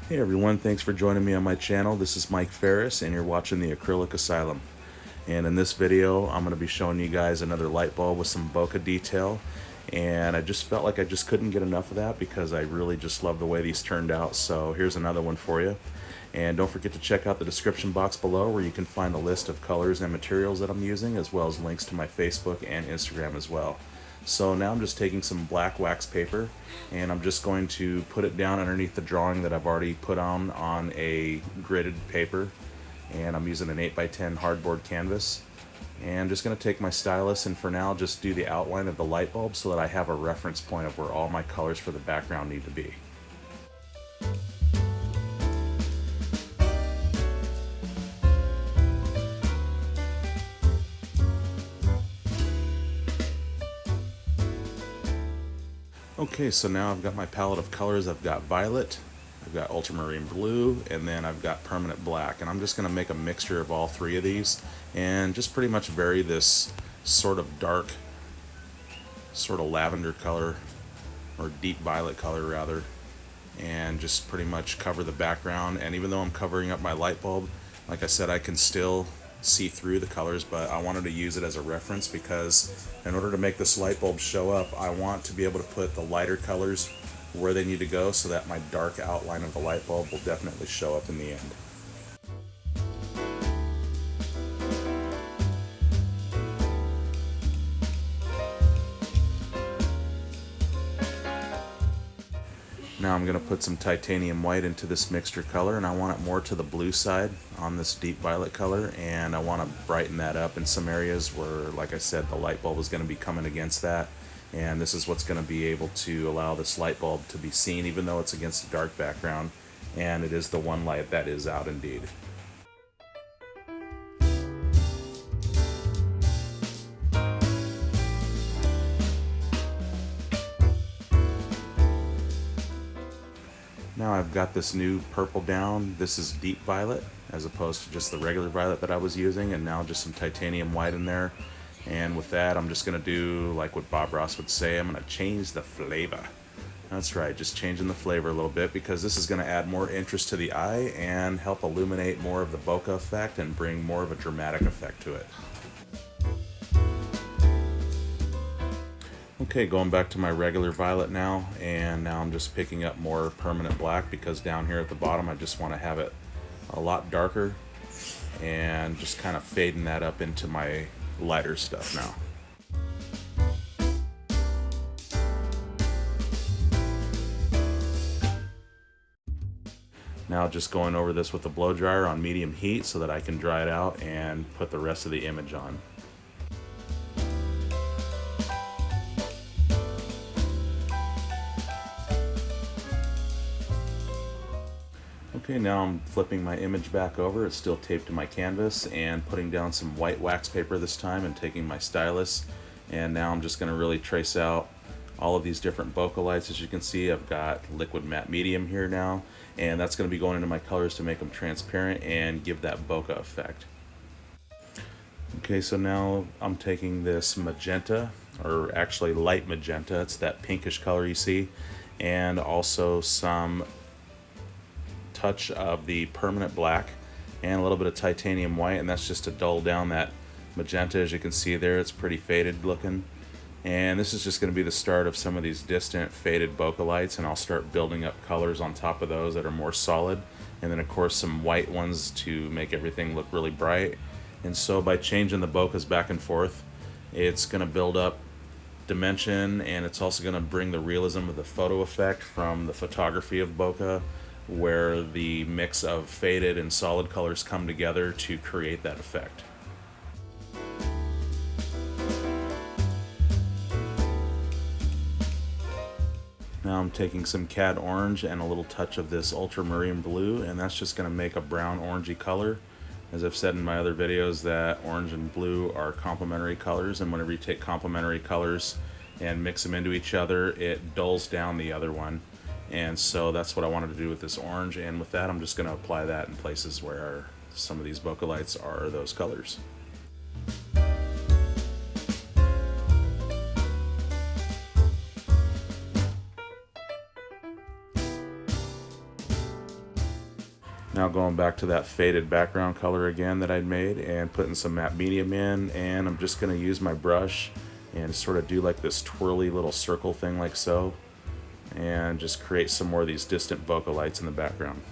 Hey everyone, thanks for joining me on my channel. This is Mike Ferris and you're watching the Acrylic Asylum. And in this video, I'm going to be showing you guys another light bulb with some bokeh detail. And I just felt like I just couldn't get enough of that because I really just love the way these turned out. So here's another one for you. And don't forget to check out the description box below where you can find a list of colors and materials that I'm using, as well as links to my Facebook and Instagram as well. So now I'm just taking some black wax paper and I'm just going to put it down underneath the drawing that I've already put on a gridded paper. And I'm using an 8x10 hardboard canvas. And I'm just going to take my stylus and for now just do the outline of the light bulb so that I have a reference point of where all my colors for the background need to be. Okay, so now I've got my palette of colors. I've got violet, I've got ultramarine blue, and then I've got permanent black. And I'm just going to make a mixture of all three of these and just pretty much vary this sort of dark, sort of lavender color, or deep violet color rather, and just pretty much cover the background. And even though I'm covering up my light bulb, like I said, I can still see through the colors, but I wanted to use it as a reference because in order to make this light bulb show up, I want to be able to put the lighter colors where they need to go so that my dark outline of the light bulb will definitely show up in the end. Now I'm going to put some titanium white into this mixture color, and I want it more to the blue side on this deep violet color, and I want to brighten that up in some areas where, like I said, the light bulb is going to be coming against that, and this is what's going to be able to allow this light bulb to be seen even though it's against a dark background, and it is the one light that is out indeed. Now I've got this new purple down. This is deep violet as opposed to just the regular violet that I was using, and now just some titanium white in there. And with that, I'm just going to do like what Bob Ross would say, I'm going to change the flavor. That's right, just changing the flavor a little bit because this is going to add more interest to the eye and help illuminate more of the bokeh effect and bring more of a dramatic effect to it. Okay, going back to my regular violet now, and now I'm just picking up more permanent black because down here at the bottom I just want to have it a lot darker and just kind of fading that up into my lighter stuff now. Now just going over this with a blow dryer on medium heat so that I can dry it out and put the rest of the image on. Okay, now I'm flipping my image back over. It's still taped to my canvas and putting down some white wax paper this time and taking my stylus. And now I'm just going to really trace out all of these different bokeh lights. As you can see, I've got liquid matte medium here now, and that's going to be going into my colors to make them transparent and give that bokeh effect. Okay, so now I'm taking this magenta, or actually light magenta, it's that pinkish color you see, and also some touch of the permanent black and a little bit of titanium white, and that's just to dull down that magenta. As you can see there, it's pretty faded looking, and this is just going to be the start of some of these distant faded bokeh lights, and I'll start building up colors on top of those that are more solid, and then of course some white ones to make everything look really bright. And so by changing the bokehs back and forth, it's going to build up dimension, and it's also going to bring the realism of the photo effect from the photography of bokeh, where the mix of faded and solid colors come together to create that effect. Now I'm taking some cad orange and a little touch of this ultramarine blue, and that's just going to make a brown orangey color. As I've said in my other videos, that orange and blue are complementary colors, and whenever you take complementary colors and mix them into each other, it dulls down the other one. And so that's what I wanted to do with this orange, and with that I'm just going to apply that in places where some of these bokeh lights are those colors. Now going back to that faded background color again that I'd made and putting some matte medium in, and I'm just going to use my brush and sort of do like this twirly little circle thing like so, and just create some more of these distant bokeh lights in the background.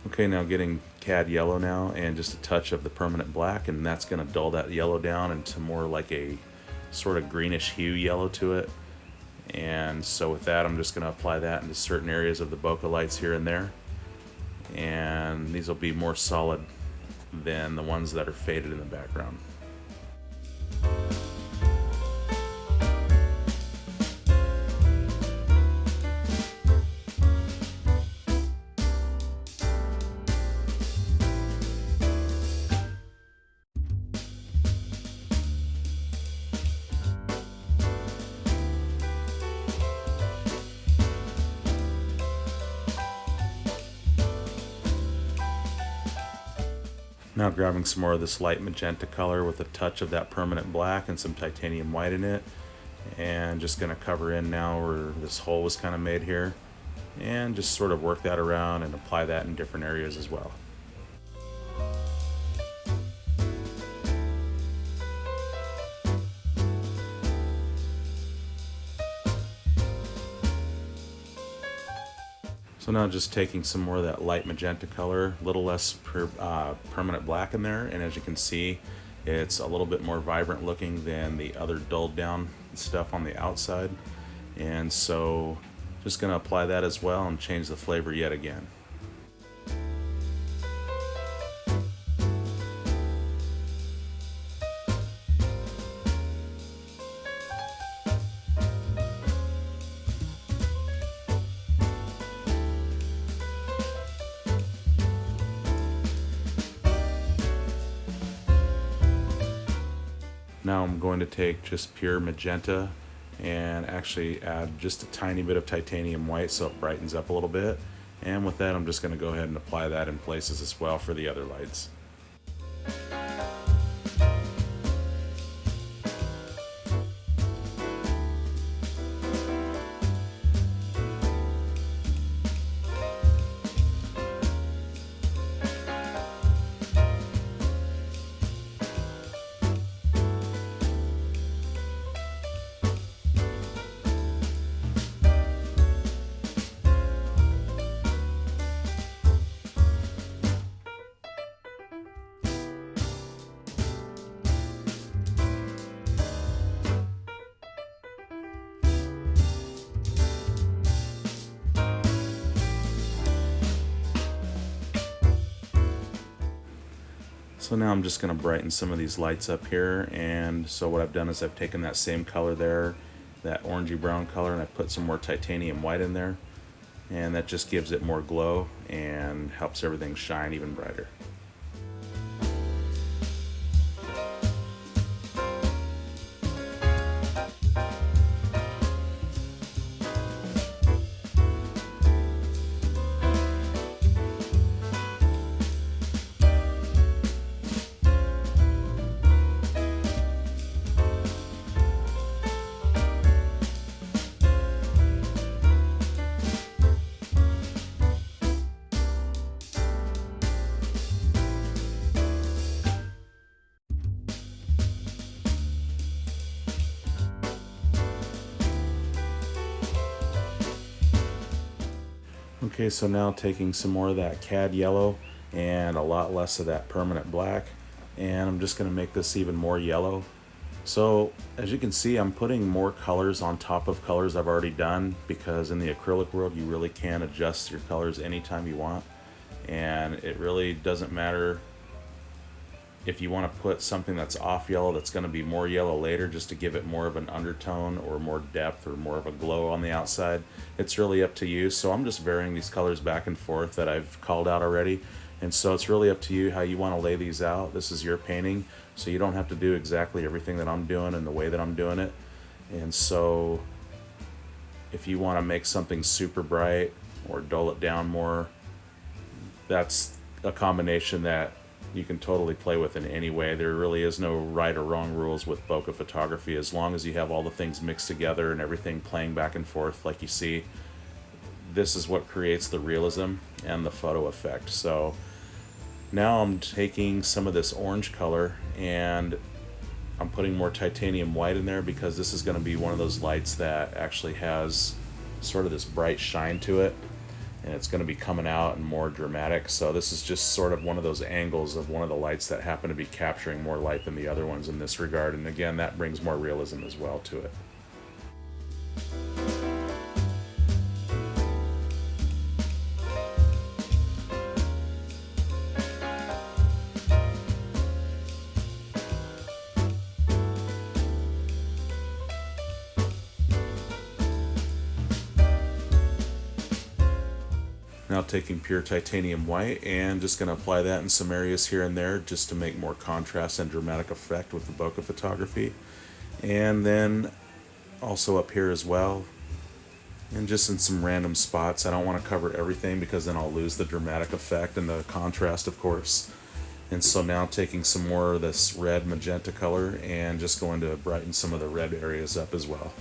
Okay, now getting Cad Yellow now and just a touch of the permanent black, and that's going to dull that yellow down into more like a sort of greenish hue yellow to it. And so with that, I'm just going to apply that into certain areas of the bokeh lights here and there. And these will be more solid than the ones that are faded in the background. Now grabbing some more of this light magenta color with a touch of that permanent black and some titanium white in it, and just going to cover in now where this hole was kind of made here, and just sort of work that around and apply that in different areas as well. So now just taking some more of that light magenta color, a little less permanent black in there, and as you can see, it's a little bit more vibrant looking than the other dulled down stuff on the outside. And so just going to apply that as well and change the flavor yet again. Now I'm going to take just pure magenta and actually add just a tiny bit of titanium white so it brightens up a little bit. And with that, I'm just going to go ahead and apply that in places as well for the other lights. So now I'm just going to brighten some of these lights up here, and so what I've done is I've taken that same color there, that orangey brown color, and I've put some more titanium white in there, and that just gives it more glow and helps everything shine even brighter. Okay, so now taking some more of that Cad Yellow and a lot less of that permanent black, and I'm just going to make this even more yellow. So as you can see, I'm putting more colors on top of colors I've already done, because in the acrylic world you really can adjust your colors anytime you want, and it really doesn't matter if you want to put something that's off yellow that's going to be more yellow later just to give it more of an undertone or more depth or more of a glow on the outside. It's really up to you. So I'm just varying these colors back and forth that I've called out already, and so it's really up to you how you want to lay these out. This is your painting, so you don't have to do exactly everything that I'm doing and the way that I'm doing it. And so if you want to make something super bright or dull it down more, that's a combination that you can totally play with in any way. There really is no right or wrong rules with bokeh photography. As long as you have all the things mixed together and everything playing back and forth like you see, this is what creates the realism and the photo effect. So now I'm taking some of this orange color and I'm putting more titanium white in there, because this is going to be one of those lights that actually has sort of this bright shine to it, and it's going to be coming out and more dramatic. So this is just sort of one of those angles of one of the lights that happen to be capturing more light than the other ones in this regard, and again, that brings more realism as well to it. Now taking pure titanium white and just going to apply that in some areas here and there just to make more contrast and dramatic effect with the bokeh photography. And then also up here as well, and just in some random spots. I don't want to cover everything because then I'll lose the dramatic effect and the contrast, of course. And so now taking some more of this red magenta color and just going to brighten some of the red areas up as well.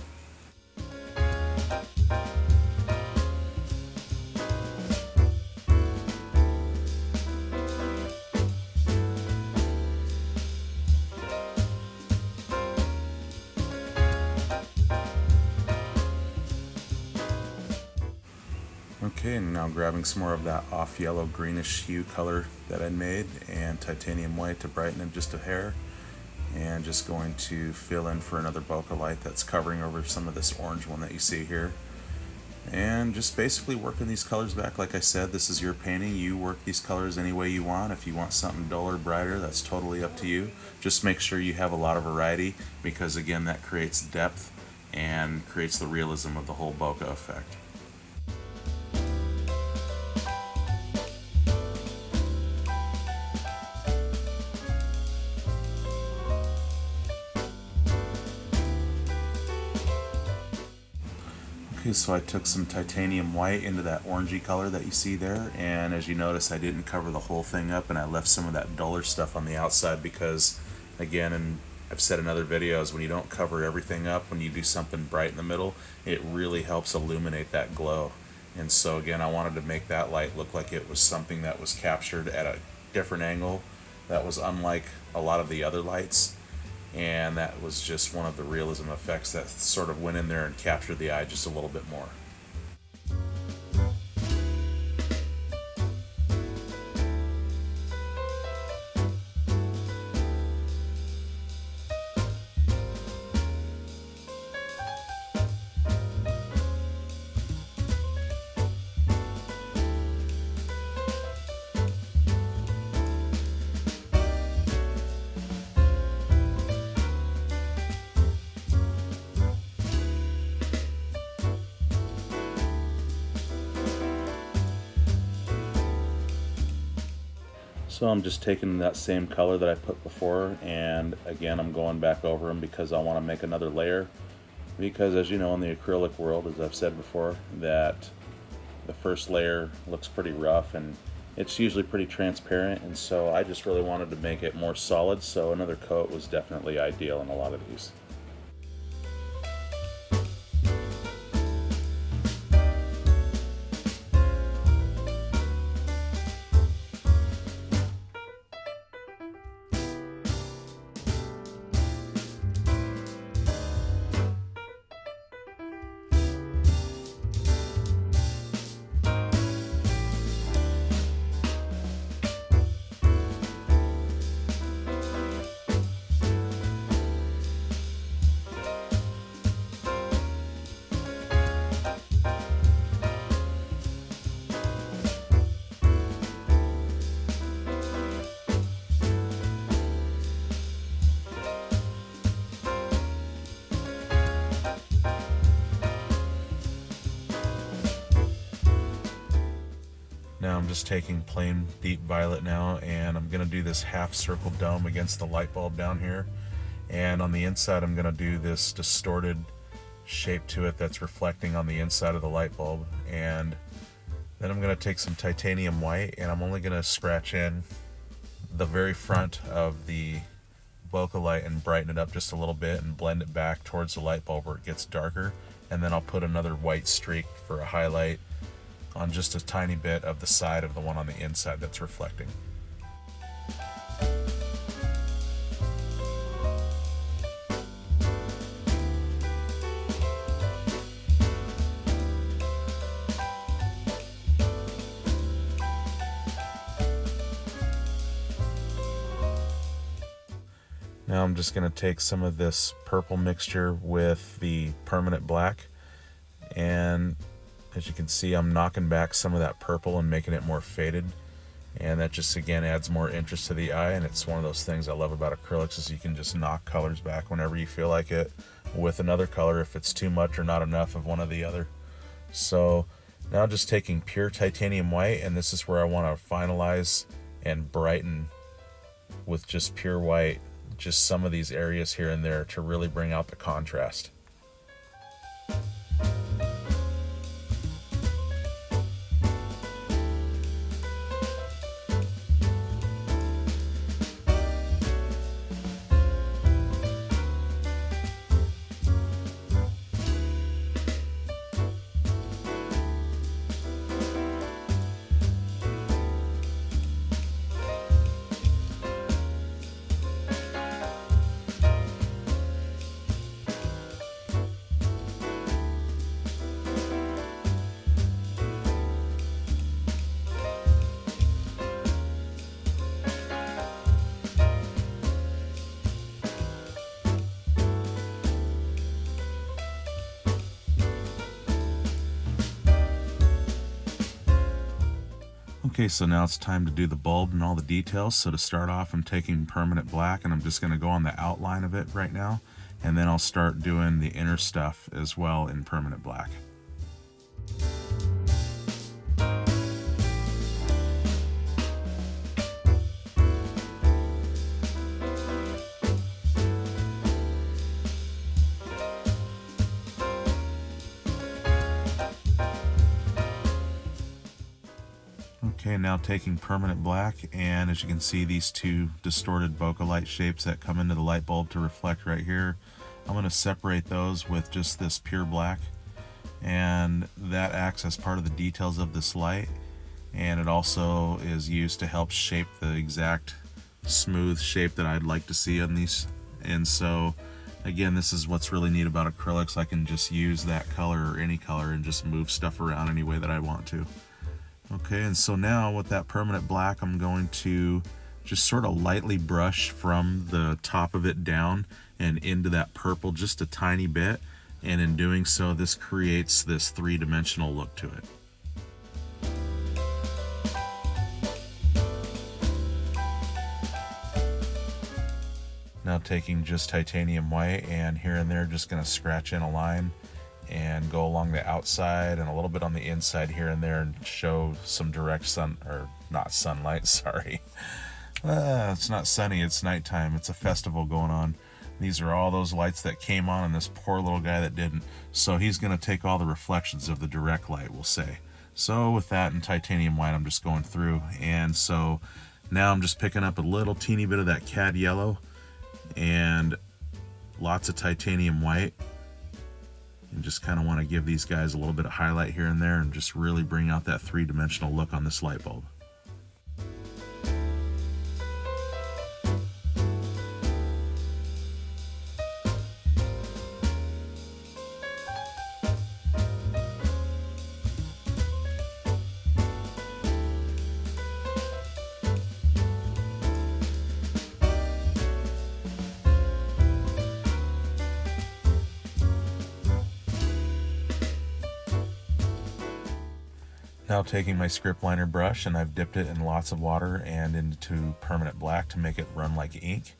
Okay, and now grabbing some more of that off yellow greenish hue color that I made and titanium white to brighten it just a hair, and just going to fill in for another bokeh light that's covering over some of this orange one that you see here, and just basically working these colors back. Like I said, this is your painting. You work these colors any way you want. If you want something duller, brighter, that's totally up to you. Just make sure you have a lot of variety, because again, that creates depth and creates the realism of the whole bokeh effect. Okay, so I took some titanium white into that orangey color that you see there, and as you notice, I didn't cover the whole thing up, and I left some of that duller stuff on the outside because, again, and I've said in other videos, when you don't cover everything up, when you do something bright in the middle, it really helps illuminate that glow. And so again, I wanted to make that light look like it was something that was captured at a different angle that was unlike a lot of the other lights. And that was just one of the realism effects that sort of went in there and captured the eye just a little bit more. So I'm just taking that same color that I put before, and again I'm going back over them because I want to make another layer, because as you know, in the acrylic world, as I've said before, that the first layer looks pretty rough and it's usually pretty transparent, and so I just really wanted to make it more solid, so another coat was definitely ideal in a lot of these. Now I'm just taking plain deep violet now, and I'm going to do this half circle dome against the light bulb down here, and on the inside I'm going to do this distorted shape to it that's reflecting on the inside of the light bulb. And then I'm going to take some titanium white, and I'm only going to scratch in the very front of the bokeh light and brighten it up just a little bit and blend it back towards the light bulb where it gets darker. And then I'll put another white streak for a highlight on just a tiny bit of the side of the one on the inside that's reflecting. Now I'm just going to take some of this purple mixture with the permanent black, and as you can see, I'm knocking back some of that purple and making it more faded, and that just again adds more interest to the eye. And it's one of those things I love about acrylics is you can just knock colors back whenever you feel like it with another color if it's too much or not enough of one or the other. So now just taking pure titanium white, and this is where I want to finalize and brighten with just pure white just some of these areas here and there to really bring out the contrast. Okay, so now it's time to do the bulb and all the details. So to start off, I'm taking permanent black and I'm just going to go on the outline of it right now, and then I'll start doing the inner stuff as well in permanent black. Okay, now taking permanent black, and as you can see, these two distorted bokeh light shapes that come into the light bulb to reflect right here, I'm going to separate those with just this pure black, and that acts as part of the details of this light, and it also is used to help shape the exact smooth shape that I'd like to see on these. And so again, this is what's really neat about acrylics. I can just use that color or any color and just move stuff around any way that I want to. Okay, and so now with that permanent black, I'm going to just sort of lightly brush from the top of it down and into that purple just a tiny bit, and in doing so, this creates this three-dimensional look to it. Now taking just titanium white, and here and there just going to scratch in a line and go along the outside and a little bit on the inside here and there and show some direct sun, or not sunlight, sorry. It's not sunny, it's nighttime, it's a festival going on. These are all those lights that came on and this poor little guy that didn't. So he's going to take all the reflections of the direct light, we'll say. So with that and titanium white, I'm just going through. And so now I'm just picking up a little teeny bit of that cad yellow and lots of titanium white. And just kind of want to give these guys a little bit of highlight here and there and just really bring out that three-dimensional look on this light bulb. Now taking my script liner brush, and I've dipped it in lots of water and into permanent black to make it run like ink.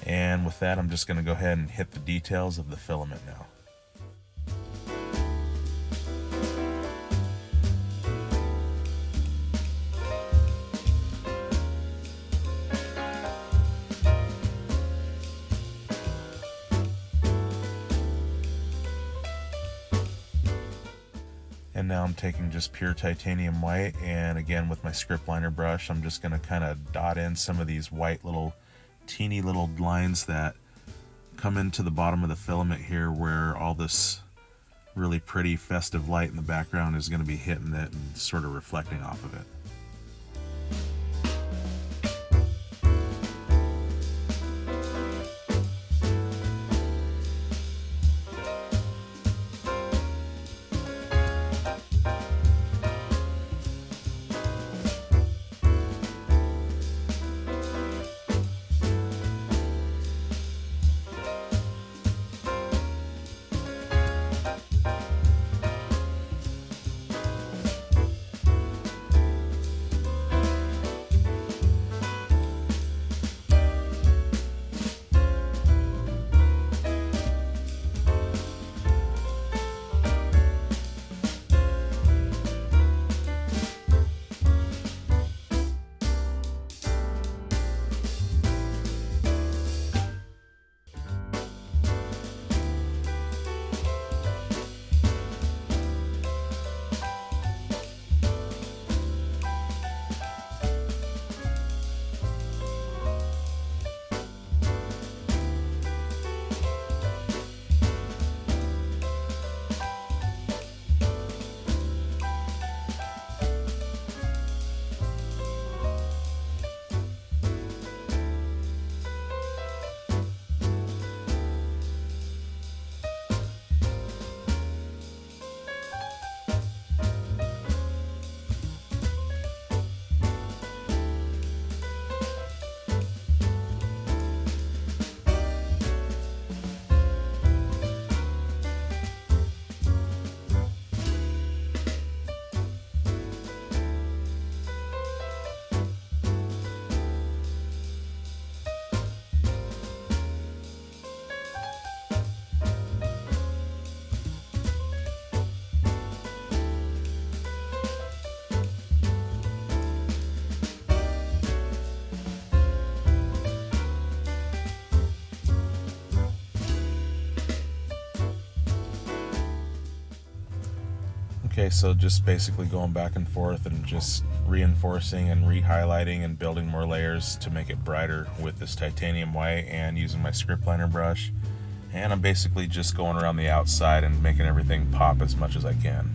And with that, I'm just going to go ahead and hit the details of the filament now. And And now I'm taking just pure titanium white, and again with my script liner brush, I'm just going to kind of dot in some of these white little teeny little lines that come into the bottom of the filament here, where all this really pretty festive light in the background is going to be hitting it and sort of reflecting off of it. Okay, so just basically going back and forth and just reinforcing and re-highlighting and building more layers to make it brighter with this titanium white, and using my script liner brush. And I'm basically just going around the outside and making everything pop as much as I can.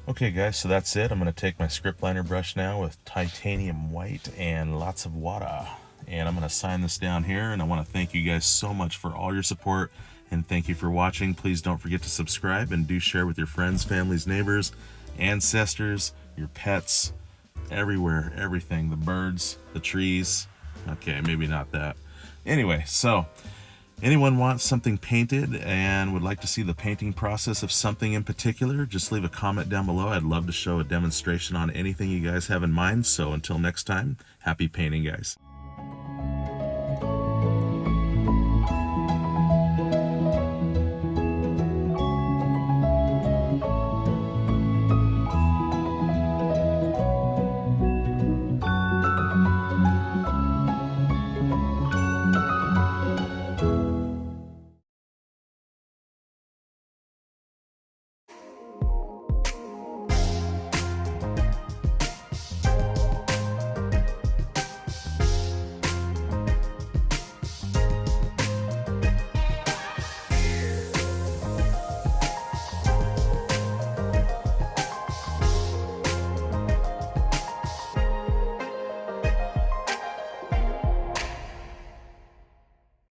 Okay guys, so that's it. I'm going to take my script liner brush now with titanium white and lots of water. And I'm going to sign this down here, and I want to thank you guys so much for all your support, and thank you for watching. Please don't forget to subscribe, and do share with your friends, families, neighbors, ancestors, your pets, everywhere, everything, the birds, the trees. Okay, maybe not that. Anyway, so anyone wants something painted and would like to see the painting process of something in particular, just leave a comment down below. I'd love to show a demonstration on anything you guys have in mind. So until next time, happy painting, guys.